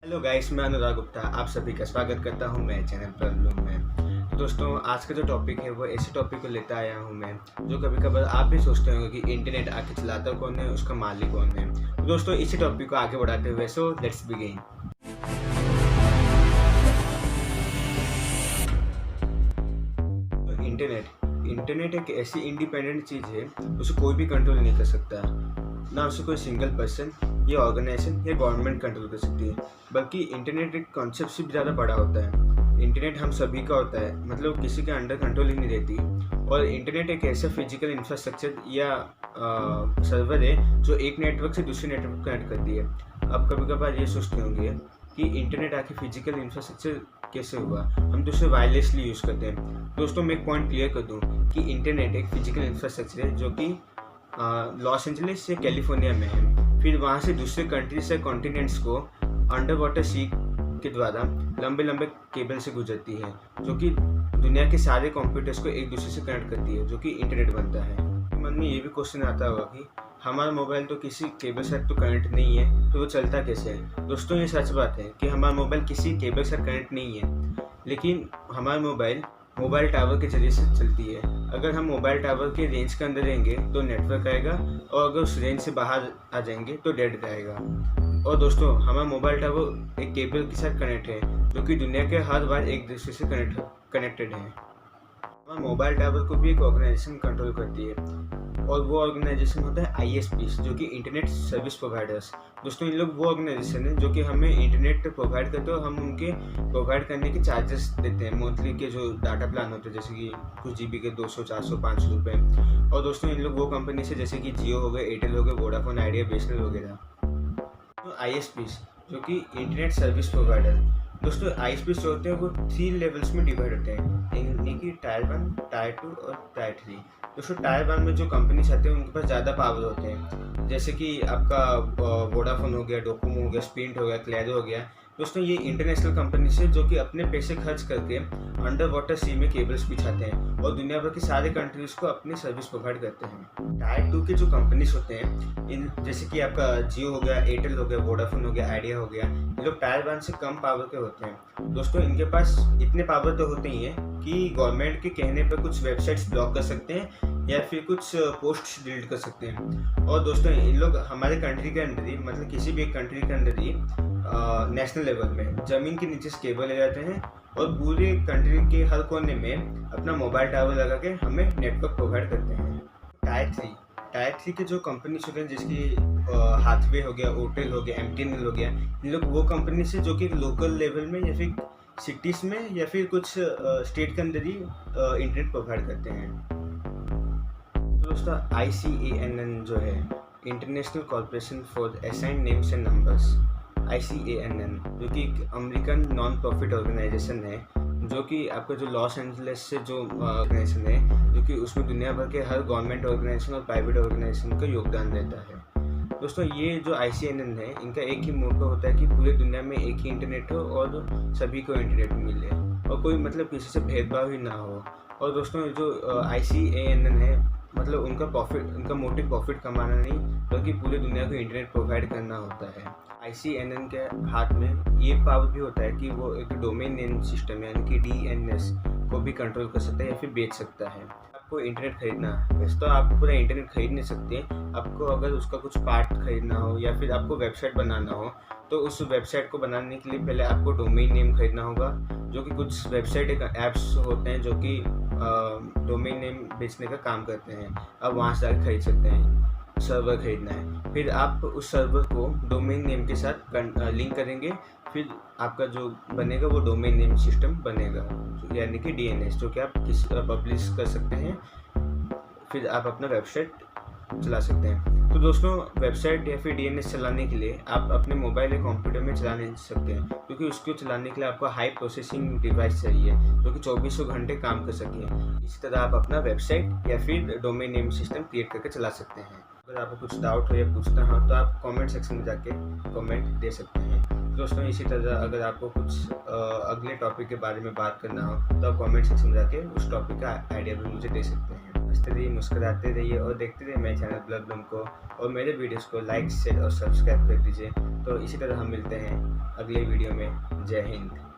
Hello guys, मैं अनुराग गुप्ता आप सभी का स्वागत करता हूं मैं चैनल प्रॉब्लम में। तो दोस्तों, आज का जो टॉपिक है वो ऐसे टॉपिक को लेकर आया हूं मैं जो कभी कभार आप भी सोचते होंगे कि इंटरनेट आके चलाता कौन है, उसका मालिक कौन है। तो दोस्तों, इसी टॉपिक को आगे बढ़ाते हुए सो लेट्स बिगिन। तो इंटरनेट एक ऐसी इंडिपेंडेंट चीज़ है उसे कोई भी कंट्रोल नहीं कर सकता, ना उसे कोई सिंगल पर्सन या ऑर्गेनाइजेशन या गवर्नमेंट कंट्रोल कर सकती है। बल्कि इंटरनेट एक कॉन्सेप्ट से भी ज़्यादा बड़ा होता है। इंटरनेट हम सभी का होता है, मतलब किसी के अंडर कंट्रोल ही नहीं रहती। और इंटरनेट एक ऐसा फिजिकल इंफ्रास्ट्रक्चर या सर्वर है जो एक नेटवर्क से दूसरे नेटवर्क को कनेक्ट करती है। आप कभी कभार ये सोचते होंगे कि इंटरनेट आके फिजिकल इंफ्रास्ट्रक्चर कैसे हुआ, हम तो उसे वायरलेसली यूज़ करते हैं। दोस्तों, मैं एक पॉइंट क्लियर कर दूँ कि इंटरनेट एक फिजिकल इंफ्रास्ट्रक्चर है जो कि लॉस एंजलिस या कैलिफोर्निया में है। फिर वहाँ से दूसरे कंट्रीज या कॉन्टिनेंट्स को अंडर वाटर सी के द्वारा लंबे लंबे केबल से गुजरती है, जो कि दुनिया के सारे कंप्यूटर्स को एक दूसरे से कनेक्ट करती है, जो कि इंटरनेट बनता है। मन में ये भी क्वेश्चन आता होगा कि हमारा मोबाइल तो किसी केबल से तो कनेक्ट नहीं है, तो वो चलता कैसे है। दोस्तों, ये सच बात है कि हमारा मोबाइल किसी केबल से कनेक्ट नहीं है, लेकिन हमारा मोबाइल टावर के जरिए से चलती है। अगर हम मोबाइल टावर के रेंज के अंदर रहेंगे तो नेटवर्क आएगा, और अगर उस रेंज से बाहर आ जाएंगे तो डेड जाएगा। और दोस्तों, हमारा मोबाइल टावर एक केबल के साथ कनेक्ट है, जो कि दुनिया के हर बार एक दूसरे से कनेक्टेड है। हमारा मोबाइल टावर को भी एक ऑर्गेनाइजेशन कंट्रोल करती है, और वो ऑर्गेनाइजेशन होता है ISPs, जो कि इंटरनेट सर्विस प्रोवाइडर्स। दोस्तों, इन लोग वो ऑर्गेनाइजेशन है जो कि हमें इंटरनेट प्रोवाइड करते हैं, और हम उनके प्रोवाइड करने के चार्जेस देते हैं। मंथली के जो डाटा प्लान होते हैं, जैसे कि कुछ GB के 200, 400, 500 रुपये। और दोस्तों, इन लोग वो कंपनी से जैसे कि जियो हो गए, एयरटेल हो गए, वोडाफोन आइडिया, BSNL वगैरह। तो ISPs जो कि इंटरनेट सर्विस प्रोवाइडर। दोस्तों, ISPs जो होते हैं वो 3 लेवल्स में डिवाइड होते हैं, यानी कि टायर 1, टायर 2 और टायर 3। दोस्तों, टायर 1 में जो कंपनीज आते हैं उनके पास ज़्यादा पावर होते हैं, जैसे कि आपका वोडाफोन हो गया, डोकोमो हो गया, स्प्रिंट हो गया, क्लैरो हो गया। दोस्तों, ये इंटरनेशनल कंपनीज है जो कि अपने पैसे खर्च करके अंडर वाटर सी में केबल्स बिछाते हैं और दुनिया भर के सारे कंट्रीज को अपनी सर्विस प्रोवाइड करते हैं। टायर 2 के जो कंपनीज होते हैं, इन जैसे कि आपका जियो हो गया, एयरटेल हो गया, वोडाफोन हो गया, आइडिया हो गया, ये लोग टायर 1 से कम पावर के होते हैं। दोस्तों, इनके पास इतने पावर तो होते ही हैं कि गवर्नमेंट के कहने पर कुछ वेबसाइट्स ब्लॉक कर सकते हैं या फिर कुछ पोस्ट डिलीट कर सकते हैं। और दोस्तों, इन लोग हमारे कंट्री के अंदर ही, मतलब किसी भी एक कंट्री के अंदर ही नेशनल लेवल में ज़मीन के नीचे से केबल ले जाते हैं और पूरे कंट्री के हर कोने में अपना मोबाइल टावर लगा के हमें नेटवर्क प्रोवाइड करते हैं। टायर 3 के जो कंपनीज होते हैं, जिसकी हाथवे हो गया, ओटेल हो गया, MTNL हो गया, इन लोग वो कंपनी से जो कि लोकल लेवल में या फिर सिटीज़ में या फिर कुछ स्टेट के अंदर ही इंटरनेट प्रोवाइड करते हैं। तो दोस्तों, ICANN जो है, international corporation for assigned names and numbers, ICANN, जो कि एक अमेरिकन नॉन प्रॉफिट ऑर्गेनाइजेशन है, जो कि आपका जो लॉस एंजलिस से जो ऑर्गेनाइजेशन है, जो कि उसमें दुनिया भर के हर गवर्नमेंट ऑर्गेनाइजेशन और प्राइवेट ऑर्गेनाइजेशन का योगदान रहता है। दोस्तों, ये जो ICANN है, इनका एक ही मोटो होता है कि पूरे दुनिया में एक ही इंटरनेट हो और सभी को इंटरनेट मिले और कोई मतलब किसी से भेदभाव ही ना हो। और दोस्तों, जो ICANN है, मतलब उनका मोटिव प्रॉफिट कमाना नहीं, बल्कि पूरी दुनिया को इंटरनेट प्रोवाइड करना होता है। ICANN के हाथ में ये पावर भी होता है कि वो एक डोमेन नेम सिस्टम यानी कि DNS को भी कंट्रोल कर सकता है या फिर बेच सकता है। आपको इंटरनेट खरीदना है, वैसे तो आप पूरा इंटरनेट खरीद नहीं सकते। आपको अगर उसका कुछ पार्ट खरीदना हो या फिर आपको वेबसाइट बनाना हो, तो उस वेबसाइट को बनाने के लिए पहले आपको डोमेन नेम खरीदना होगा, जो कि कुछ वेबसाइट एक ऐप्स होते हैं जो कि डोमेन नेम बेचने का काम करते हैं। आप वहाँ से जाकर खरीद सकते हैं। सर्वर खरीदना है, फिर आप उस सर्वर को डोमेन नेम के साथ लिंक करेंगे, फिर आपका जो बनेगा वो डोमेन नेम सिस्टम बनेगा, यानी कि DNS, जो कि आप पब्लिश कर सकते हैं। फिर आप अपना वेबसाइट चला सकते हैं। तो दोस्तों, वेबसाइट या फिर DNS चलाने के लिए आप अपने मोबाइल या कंप्यूटर में चला नहीं सकते हैं, क्योंकि उसको चलाने के लिए आपको हाई प्रोसेसिंग डिवाइस चाहिए जो कि 2400 घंटे काम कर सके। इसी तरह आप अपना वेबसाइट या फिर डोमेन नेम सिस्टम क्रिएट करके चला सकते हैं। अगर आपको कुछ डाउट हो या पूछना हो तो आप कमेंट सेक्शन में जाके कमेंट दे सकते हैं। दोस्तों, इसी तरह अगर आपको कुछ अगले टॉपिक के बारे में बात करना हो तो आप कमेंट सेक्शन में जाके उस टॉपिक का आइडिया भी मुझे दे सकते हैं। हंसते रहिए, मुस्कुराते रहिए और देखते रहिए मेरे चैनल ब्लड ब्लूम को, और मेरे वीडियोस को लाइक शेयर और सब्सक्राइब कर दीजिए। तो इसी तरह हम मिलते हैं अगले वीडियो में। जय हिंद।